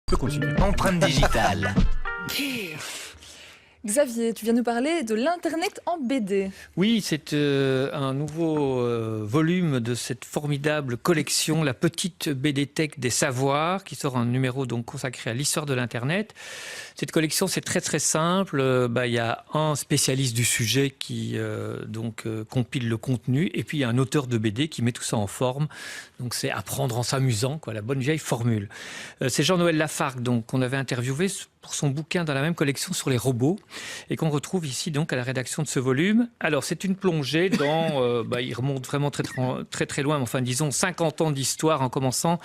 On peut continuer. Empreinte digitale. Xavier, tu viens nous parler de l'Internet en BD. Oui, c'est un nouveau volume de cette formidable collection, la petite BDthèque des savoirs, qui sort un numéro donc consacré à l'histoire de l'Internet. Cette collection, c'est très très simple. Il y a un spécialiste du sujet qui compile le contenu, et puis il y a un auteur de BD qui met tout ça en forme. Donc c'est apprendre en s'amusant, quoi, la bonne vieille formule. C'est Jean-Noël Lafargue, donc qu'on avait interviewé pour son bouquin dans la même collection sur les robots, et qu'on retrouve ici donc à la rédaction de ce volume. Alors c'est une plongée dans, il remonte vraiment très loin, mais enfin disons 50 ans d'histoire, en commençant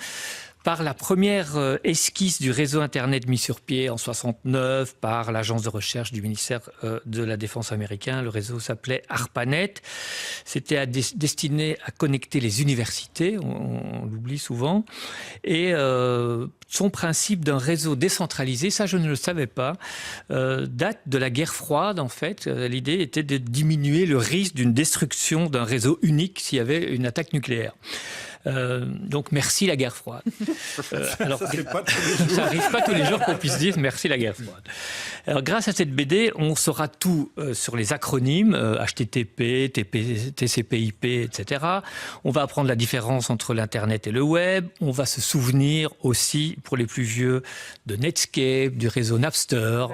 par la première esquisse du réseau Internet mis sur pied en 69 par l'agence de recherche du ministère de la Défense américain. Le réseau s'appelait ARPANET. C'était destiné à connecter les universités, on l'oublie souvent. Et son principe d'un réseau décentralisé, ça je ne le savais pas, date de la guerre froide en fait. L'idée était de diminuer le risque d'une destruction d'un réseau unique s'il y avait une attaque nucléaire. Donc merci la guerre froide. Alors, ça n'arrive pas tous les jours qu'on puisse dire merci la guerre froide. Alors grâce à cette BD, on saura tout sur les acronymes HTTP, TCP/IP, etc. On va apprendre la différence entre l'Internet et le web. On va se souvenir aussi, pour les plus vieux, de Netscape, du réseau Napster,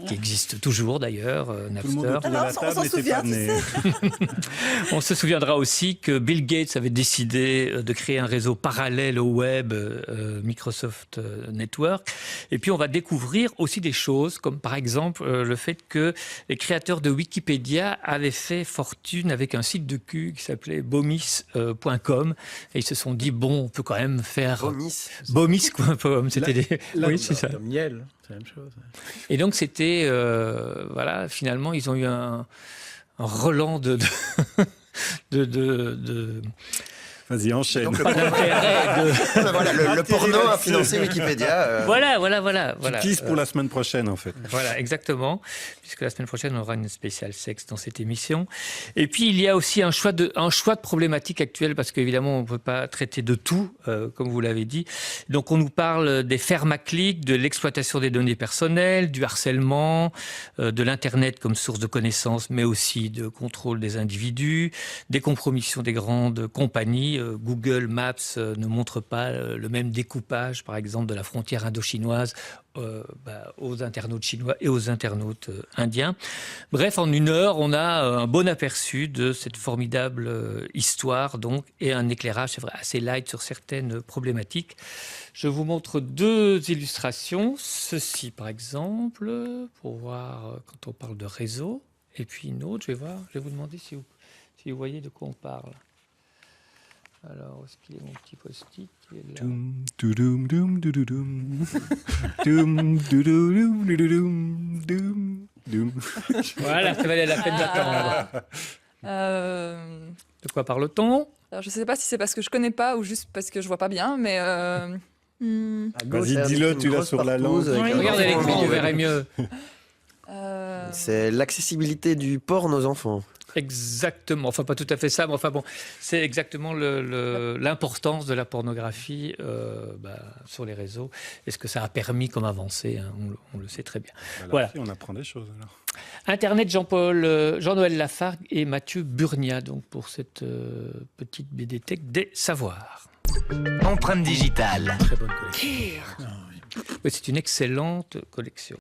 qui existe toujours d'ailleurs. Napster. On s'en souvient. On se souviendra aussi que Bill Gates avait décidé de créer un réseau parallèle au web, Microsoft Network. Et puis on va découvrir aussi des choses, comme par exemple le fait que les créateurs de Wikipédia avaient fait fortune avec un site de cul qui s'appelait bomis.com, et ils se sont dit bon, on peut quand même faire bomis.com. C'était oui, c'est ça. Comme miel, c'est la même chose. Et donc c'était finalement ils ont eu un relan de Vas-y, enchaîne. Donc, le porno a financé Wikipédia. Voilà. Tu teases pour la semaine prochaine, en fait. Voilà, exactement. Puisque la semaine prochaine, on aura une spéciale sexe dans cette émission. Et puis, il y a aussi un choix de problématiques actuelles, parce qu'évidemment, on ne peut pas traiter de tout, comme vous l'avez dit. Donc, on nous parle des fermes à clics, de l'exploitation des données personnelles, du harcèlement, de l'Internet comme source de connaissances, mais aussi de contrôle des individus, des compromissions des grandes compagnies. Google Maps ne montre pas le même découpage, par exemple, de la frontière indo-chinoise aux internautes chinois et aux internautes indiens. Bref, en une heure, on a un bon aperçu de cette formidable histoire, donc, et un éclairage, c'est vrai, assez light sur certaines problématiques. Je vous montre deux illustrations. Ceci, par exemple, pour voir quand on parle de réseau. Et puis une autre, je vais vous demander si vous voyez de quoi on parle. Alors, où est-ce qu'il est mon petit post-it? Voilà, ça valait la peine d'attendre. De quoi parle-t-on? Alors, je ne sais pas si c'est parce que je ne connais pas ou juste parce que je ne vois pas bien, mais... Vas-y, dis-le, tu l'as sur la langue. Regardez l'écrit, vous verrez mieux. C'est l'accessibilité du porn aux enfants. Exactement, enfin pas tout à fait ça, mais enfin bon, c'est exactement l'importance de la pornographie sur les réseaux et ce que ça a permis comme avancée, hein, on le sait très bien. Voilà. On apprend des choses alors. Internet, Jean-Noël Lafargue et Mathieu Burnia, donc pour cette petite BDthèque des savoirs. Empreinte digitale. Très bonne collection. Oui, c'est une excellente collection.